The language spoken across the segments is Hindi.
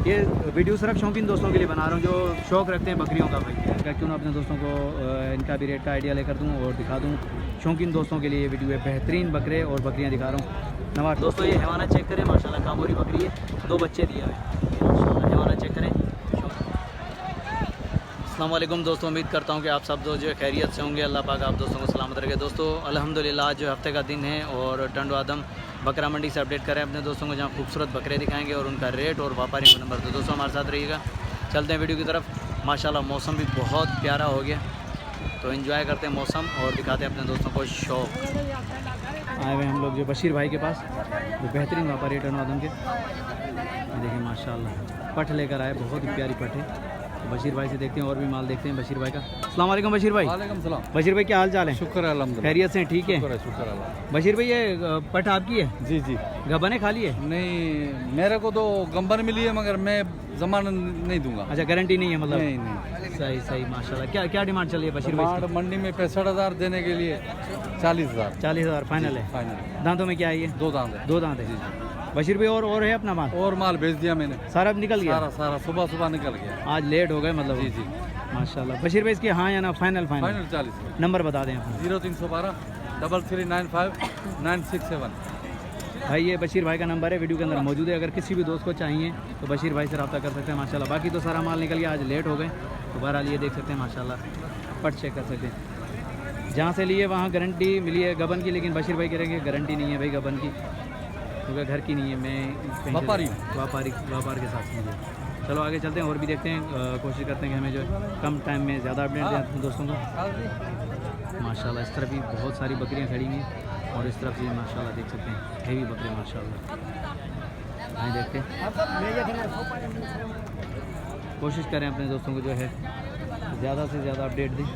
ये वीडियो सिर्फ शौकीन दोस्तों के लिए बना रहा हूँ जो शौक़ रखते हैं बकरियों का भाई। क्या क्यों ना अपने दोस्तों को इनका भी रेट का आइडिया लेकर दूँ और दिखा दूँ। शौकीन दोस्तों के लिए ये वीडियो है, बेहतरीन बकरे और बकरियाँ दिखा रहा हूँ। नवाज दोस्तों ये हैवाना चेक करें, माशाल्लाह कामोरी बकरी है, 2 बच्चे दिए हुए माशाल्लाह। हैवाना चेक करें। अस्सलाम वालेकुम दोस्तों, उम्मीद करता हूँ कि आप सब जो है खैरियत से होंगे। अल्लाह पाक आप दोस्तों को सलामत रखे। दोस्तों अल्हम्दुलिल्लाह आज जो हफ्ते का दिन है और टंडो आदम बकरा मंडी से अपडेट करें अपने दोस्तों को, जहाँ खूबसूरत बकरे दिखाएंगे और उनका रेट और व्यापारी का नंबर। तो दोस्तों हमारे साथ रहिएगा, चलते हैं वीडियो की तरफ। माशाल्लाह मौसम भी बहुत प्यारा हो गया, तो एंजॉय करते हैं मौसम और दिखाते हैं अपने दोस्तों को शौक़। आए हुए हम लोग जो बशीर भाई के पास, वो बेहतरीन व्यापारी है टंडो आदम के। देखिए माशाल्लाह पट लेकर आए, बहुत ही प्यारी पट है। बशीर भाई से देखते हैं और भी माल देखते हैं बशीर भाई का। अस्सलाम वालेकुम बशीर भाई। वालेकुम सलाम। बशीर भाई क्या हाल चाल है? शुक्र है अल्हम्दुलिल्लाह, खैरियत से ठीक है? शुक्र अल्लाह। बशीर भाई ये पट आपकी है? जी जी। गबने खाली है? नहीं, मेरे को तो गंबर मिली है मगर मैं जमानत नहीं दूंगा। अच्छा गारंटी नहीं है मतलब? नहीं। सही सही माशाल्लाह। क्या क्या डिमांड चल रही है बशीर भाई? मंडी में 65,000 देने के लिए 40,000। 40,000 फाइनल है? फाइनल। दांतों में क्या है ये? 2 दांत है। 2 दांत है। बशीर भाई और है अपना माल? और माल भेज दिया मैंने, सारा निकल गया? सारा सुबह निकल गया। आज लेट हो गए मतलब? जी जी माशाल्लाह। बशीर भाई इसकी हाँ या ना? फाइनल 40। नंबर बता दें अपना। 0312 3395 967। भाई ये बशीर भाई का नंबर है, वीडियो के अंदर मौजूद है। अगर किसी भी दोस्त को चाहिए तो बशीर भाई से रब्ता कर सकते हैं माशाल्लाह। बाकी तो सारा माल निकल गया, आज लेट हो गए। तो बहरहाल ये देख सकते हैं माशाल्लाह, पट चेक कर सकते हैं। जहाँ से लिए वहाँ गारंटी मिली है गबन की, लेकिन बशीर भाई कह रहे हैं कि गारंटी नहीं है भाई गबन की, क्योंकि घर की नहीं है। मैं व्यापार के साथ समझे। चलो आगे चलते हैं और भी देखते हैं, कोशिश करते हैं कि हमें जो कम टाइम में ज़्यादा अपडेट दें अपने दोस्तों को। माशाल्लाह इस तरफ भी बहुत सारी बकरियां खड़ी हुई हैं और इस तरफ भी माशाल्लाह देख सकते हैं हेवी बकरे माशाल्लाह। आए देखते हैं, कोशिश करें अपने दोस्तों को जो है ज़्यादा से ज़्यादा अपडेट दें।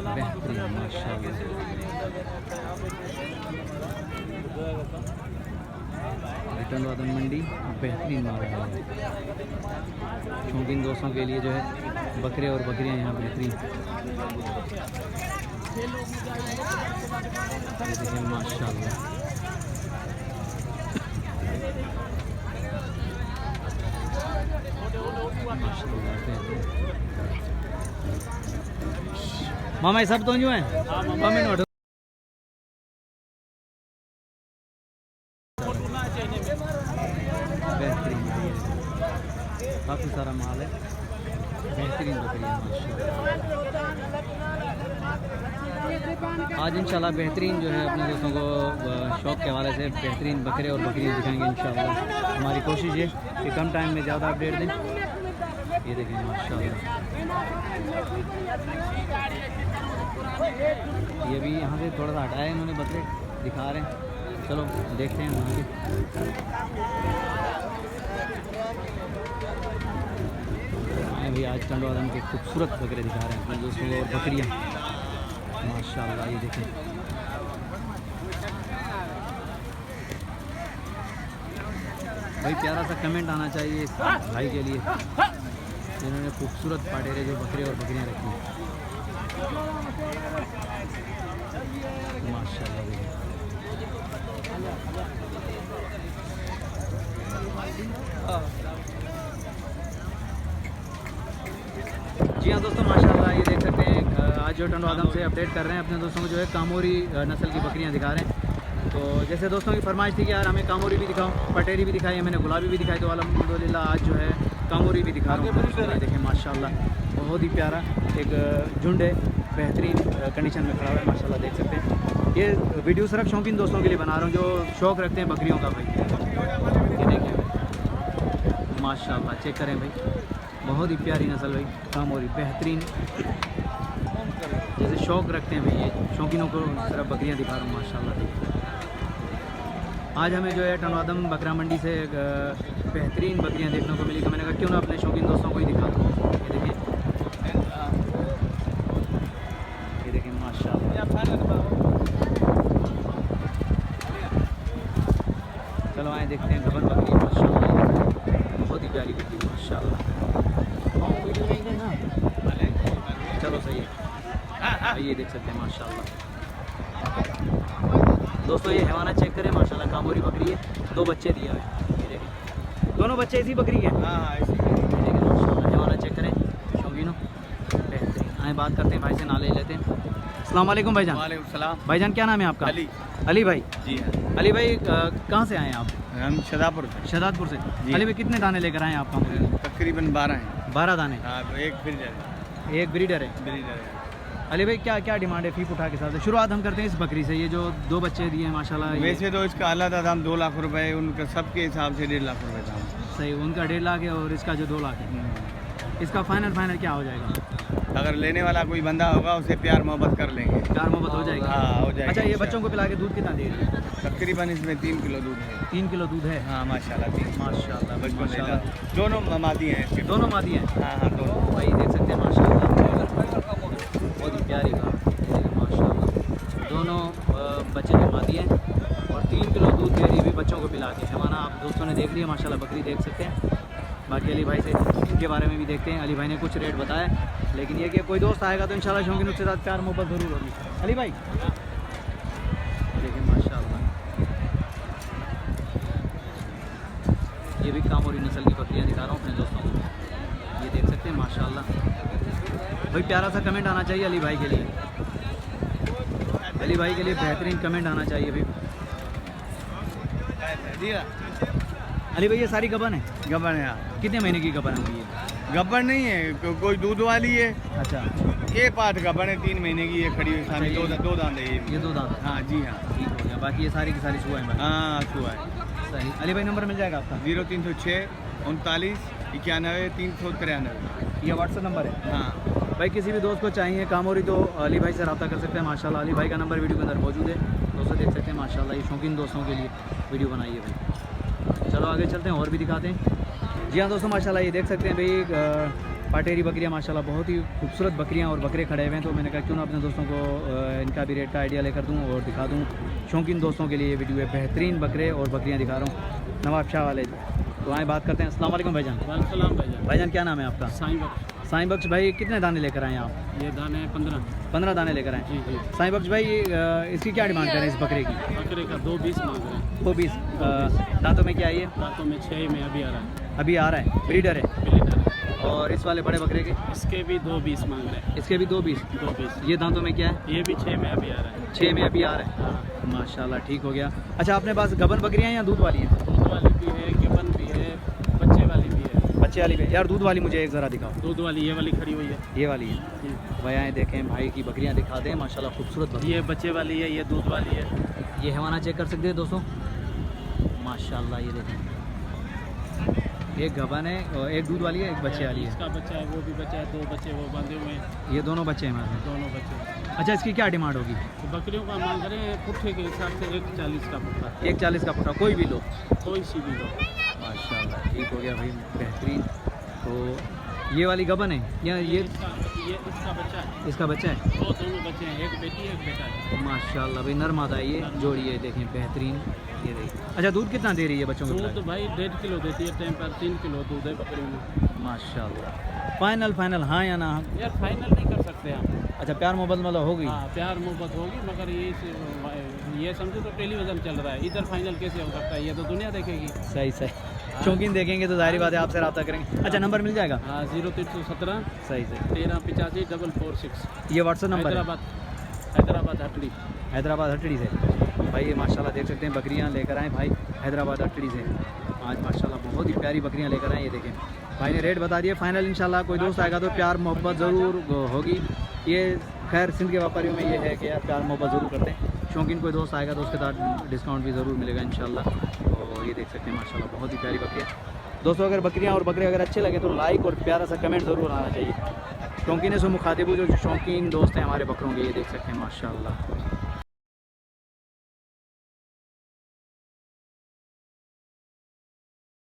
बेहतरीन माशाल्लाह। टंडो आदम मंडी बेहतरीन माल है। शौकीन दोस्तों के लिए जो है बकरे और बकरियां यहाँ बेहतरीन। देखिए माशाल्लाह मामा ये सब तो जो है बेहतरीन, काफ़ी सारा माल है, बेहतरीन बकरियाँ माशाल्लाह। आज इंशाल्लाह बेहतरीन जो है अपने दोस्तों को शौक़ के हवाले से बेहतरीन बकरे और बकरियाँ दिखाएंगे इंशाल्लाह। हमारी कोशिश है कि कम टाइम में ज़्यादा अपडेट दें। ये देखें माशाल्लाह, ये भी यहाँ से थोड़ा सा हटाया है इन्होंने, बकरे दिखा रहे हैं। चलो देखते हैं वहाँ आए भी। आज टंडो आदम के खूबसूरत बकरे दिखा रहे हैं अपने दोस्तों को और बकरियाँ माशाल्लाह। ये देखें भाई, प्यारा सा कमेंट आना चाहिए इस भाई के लिए जिन्होंने खूबसूरत पाटेरे जो बकरे और बकरियाँ रखी माशाल्लाह। जी हाँ दोस्तों माशाल्लाह, ये देख सकते हैं आज जो टंडो आदम से अपडेट कर रहे हैं अपने दोस्तों को, जो है कामोरी नस्ल की बकरियां दिखा रहे हैं। तो जैसे दोस्तों की फरमाइश थी कि यार हमें कामोरी भी दिखाओ, पटेरी भी दिखाई, मैंने गुलाबी भी दिखाई, तो अल्हम्दुलिल्लाह आज जो है कामोरी भी दिखा रहा हूँ। देखें माशाल्लाह बहुत ही प्यारा एक झुंड है, बेहतरीन कंडीशन में खड़ा हुआ है माशाल्लाह। देख सकते हैं ये वीडियो सिर्फ शौकीन दोस्तों के लिए बना रहा हूँ जो शौक़ रखते हैं बकरियों का भाई। ये देखिए माशाल्लाह, चेक करें भाई, बहुत ही प्यारी नस्ल भाई कामोरी, बेहतरीन। जैसे शौक़ रखते हैं भाई ये शौकीनों को सिर्फ बकरियाँ दिखा रहा हूँ माशाल्लाह। आज हमें जो है टंडो आदम बकरा मंडी से बेहतरीन बकरियाँ देखने को मिली, तो मैंने कहा क्यों ना अपने शौकीन दोस्तों को ही दिखा दूँ। ये देखें माशाल्लाह। चलो आए देखते हैं गबन बकरी माशाल्लाह, बहुत ही प्यारी बकरी माशाल्लाह। चलो सही है, ये देख सकते हैं माशाल्लाह। दोस्तों ये हैवाना चेक करें माशाल्लाह, कामोरी बकरी है, 2 बच्चे दिए हुए हैं, ये देखें दोनों बच्चे इसी बकरी के हैं। हाँ ऐसी देखें माशाल्लाह, हैवाना चेक करें शौकीनो, बेहतरीन। आए बात करते हैं भाई से, नाले लेते हैं। अस्सलाम वालेकुम भाईजान। वालेकुम सलाम। भाईजान क्या नाम है आपका? अली। अली भाई। जी हाँ, अली भाई कहाँ से आए हैं आप? हम शदापुर से। शहजादपुर से। जी। अली भाई कितने दाने लेकर आए हैं आप कामोरी के? तकरीबन 12 हैं। 12 दाने। हाँ, एक ब्रीडर एक ब्रीडर है। है। अली भाई क्या क्या डिमांड है फीप उठा के साथ? शुरुआत हम करते हैं इस बकरी से, ये जो 2 बच्चे दिए हैं माशाल्लाह। वैसे तो इसका आला दाम 2 लाख रुपए है, उनका सबके हिसाब से 1.5 लाख रुपए दाम। सही, उनका 1.5 लाख है और इसका जो 2 लाख है, इसका फाइनल क्या हो जाएगा? अगर लेने वाला कोई बंदा होगा उसे प्यार मोहब्बत कर लेंगे। प्यार मोहब्बत हो जाएगी। हाँ हो जाएगा। अच्छा, ये बच्चों को पिला के दूध कितना दे रही है? तकरीबन इसमें 3 किलो दूध है। 3 किलो दूध है। हाँ माशाल्लाह 3 माशाल्लाह बचपन माशाल्लाह। दोनों मादी हैं इसके। दोनों मादी हैं। हाँ हाँ दोनों। भाई देख सकते हैं माशाल्लाह, बहुत ही प्यारी बात माशाल्लाह। दोनों बच्चे की मादी हैं और 3 किलो दूध दे रही है बच्चों को पिला के। हैवाना आप दोस्तों ने देख लिया माशाल्लाह, बकरी देख सकते हैं। बाकी अली भाई से इनके बारे में भी देखते हैं। अली भाई ने कुछ रेट बताया, लेकिन ये कि कोई दोस्त आएगा तो इंशाल्लाह शौकीन उसके साथ प्यार मोहब्बत ज़रूर होगी। अली भाई देखिए माशाल्लाह, ये भी कामोरी नस्ल की बकरियाँ दिखा रहा हूँ अपने दोस्तों को, ये देख सकते हैं माशाल्लाह। भाई प्यारा सा कमेंट आना चाहिए अली भाई के लिए, अली भाई के लिए बेहतरीन कमेंट आना चाहिए भाई। अली भाई ये सारी गबन है? गब्बर है। हाँ। कितने महीने की गबन होगी ये? गब्बर नहीं है, कोई दूध वाली है। अच्छा, ये पाठ गब्बर है 3 महीने की, ये खड़ी हुई सामने। दो दांत है ये 2 दांत। हाँ जी हाँ। ठीक हो गया। बाकी ये सारी की सारी सुबह है। हाँ सुबह है। सही। अली भाई नंबर मिल जाएगा आपका? 0306 39 91 393। ये व्हाट्सएप नंबर है। हाँ भाई किसी भी दोस्त को चाहिए कामोरी तो अली भाई से रब्ता कर सकते हैं माशाल्लाह। अली भाई का नंबर वीडियो के अंदर मौजूद है, दोस्तों देख सकते हैं माशाल्लाह। ये शौकीन दोस्तों के लिए वीडियो बनाई है भाई। चलो आगे चलते हैं और भी दिखाते हैं। जी हाँ दोस्तों माशाल्लाह, ये देख सकते हैं भाई पाटेरी बकरियाँ माशाल्लाह, बहुत ही खूबसूरत बकरियाँ और बकरे खड़े हुए हैं। तो मैंने कहा क्यों ना अपने दोस्तों को इनका भी रेट का आइडिया लेकर दूँ और दिखा दूँ। शौकीन दोस्तों के लिए ये वीडियो है, बेहतरीन बकरे और बकरियाँ दिखा रहा हूँ नवाब शाह वाले। तो आए बात करते हैं। अस्सलाम वालेकुम भाईजान। वालेकुम भाईजान। भाईजान क्या नाम है आपका? साईं बख्श। साईं बख्श भाई कितने दाने लेकर आए आप? ये दाने 15। 15 दाने लेकर आए। जी जी। साईं बख्श भाई इसकी क्या डिमांड करें इस बकरे की? बकरे का 2.20 मांग रहे हैं। 220। दांतों में क्या है ये? दांतों में 6 में अभी आ रहा है। अभी आ रहा है, ब्रीडर है। ब्रीडर है। और इस वाले बड़े बकरे के? इसके भी 2.20 मांग रहे हैं। इसके भी 220। 2.20। ये दांतों में क्या है? ये भी 6 में अभी आ रहा है। 6 में अभी आ रहा है। हाँ। माशाल्लाह ठीक हो गया। अच्छा, अपने पास गबन बकरियाँ या दूध वाली हैं? दूध वाली भी है, गिबन भी है, बच्चे वाली भी है। बच्चे वाली भी यार, दूध वाली मुझे एक ज़रा दिखाओ। दूध वाली ये वाली खड़ी हुई है। ये वाली है। जी। भैया देखें भाई की बकरियाँ दिखा दें माशाल्लाह, खूबसूरत बकरी। ये बच्चे वाली है, ये दूध वाली है। ये हैवाना चेक कर सकते हैं दोस्तों माशाल्लाह। ये देखें, एक गबन है और एक दूध वाली है, एक बच्चे वाली है। इसका बच्चा है, वो भी बच्चा है, 2 बच्चे वो बांधे हुए हैं। ये दोनों बच्चे हैं हमारे। दोनों बच्चे। अच्छा, इसकी क्या डिमांड होगी? तो बकरियों का मांग रहे हैं पुट्ठे के हिसाब से 1.40 का पुट्ठा। 140 का पुट्ठा, कोई भी लो। कोई सी भी लो। माशाल्लाह ठीक हो गया भाई, बेहतरीन। तो ये वाली गबन है या ये इसका बच्चा है। इसका बच्चा है? वो दोनों बच्चे हैं, एक बेटी है एक बेटा है। माशाल्लाह भाई, नर मादा है ये जोड़ी है, देखें बेहतरीन। ये देखिए। अच्छा, दूध कितना दे रही है बच्चों को? दूध भाई 1.5 किलो देती है टाइम पर, 3 किलो दूध है बकरी में। माशाल्लाह। फाइनल हाँ या ना? यार फाइनल नहीं कर सकते हम। अच्छा, प्यार मोहब्बत मतलब होगी? हाँ प्यार मोहब्बत होगी, मगर ये समझो तो टेलीविज़न चल रहा है, इधर फाइनल कैसे हो सकता है? ये तो दुनिया देखेगी। सही सही। शौकीन देखेंगे तो जाहिर बात है आपसे रब्ता करेंगे। अच्छा, नंबर मिल जाएगा? हाँ 0317 सही सही। 1385 446। ये व्हाट्सएप नंबर है? हैदराबाद हटड़ी। हैदराबाद हटड़ी से भाई। ये माशाल्लाह देख सकते हैं बकरियां लेकर आए भाई हैदराबाद हटड़ी से। आज माशाल्लाह बहुत ही प्यारी बकरियां लेकर आए। ये देखें भाई ने रेट बता दिए फाइनल। इंशाल्लाह कोई दोस्त आएगा तो प्यार मोहब्बत ज़रूर होगी। ये खैर सिंध के व्यापारियों में ये है कि यार प्यार मोहब्बत ज़रूर करते हैं। शौकीन कोई दोस्त आएगा तो उसके साथ डिस्काउंट भी ज़रूर मिलेगा इंशाल्लाह। और ये देख सकते हैं माशाल्लाह बहुत ही प्यारी बकरियाँ। दोस्तों अगर बकरियाँ और बकरे अगर अच्छे लगे तो लाइक और प्यारा सा कमेंट ज़रूर आना चाहिए। शौकीन से मुखातिब जो शौकीन दोस्त हैं हमारे बकरों के, ये देख सकते हैं माशाल्लाह।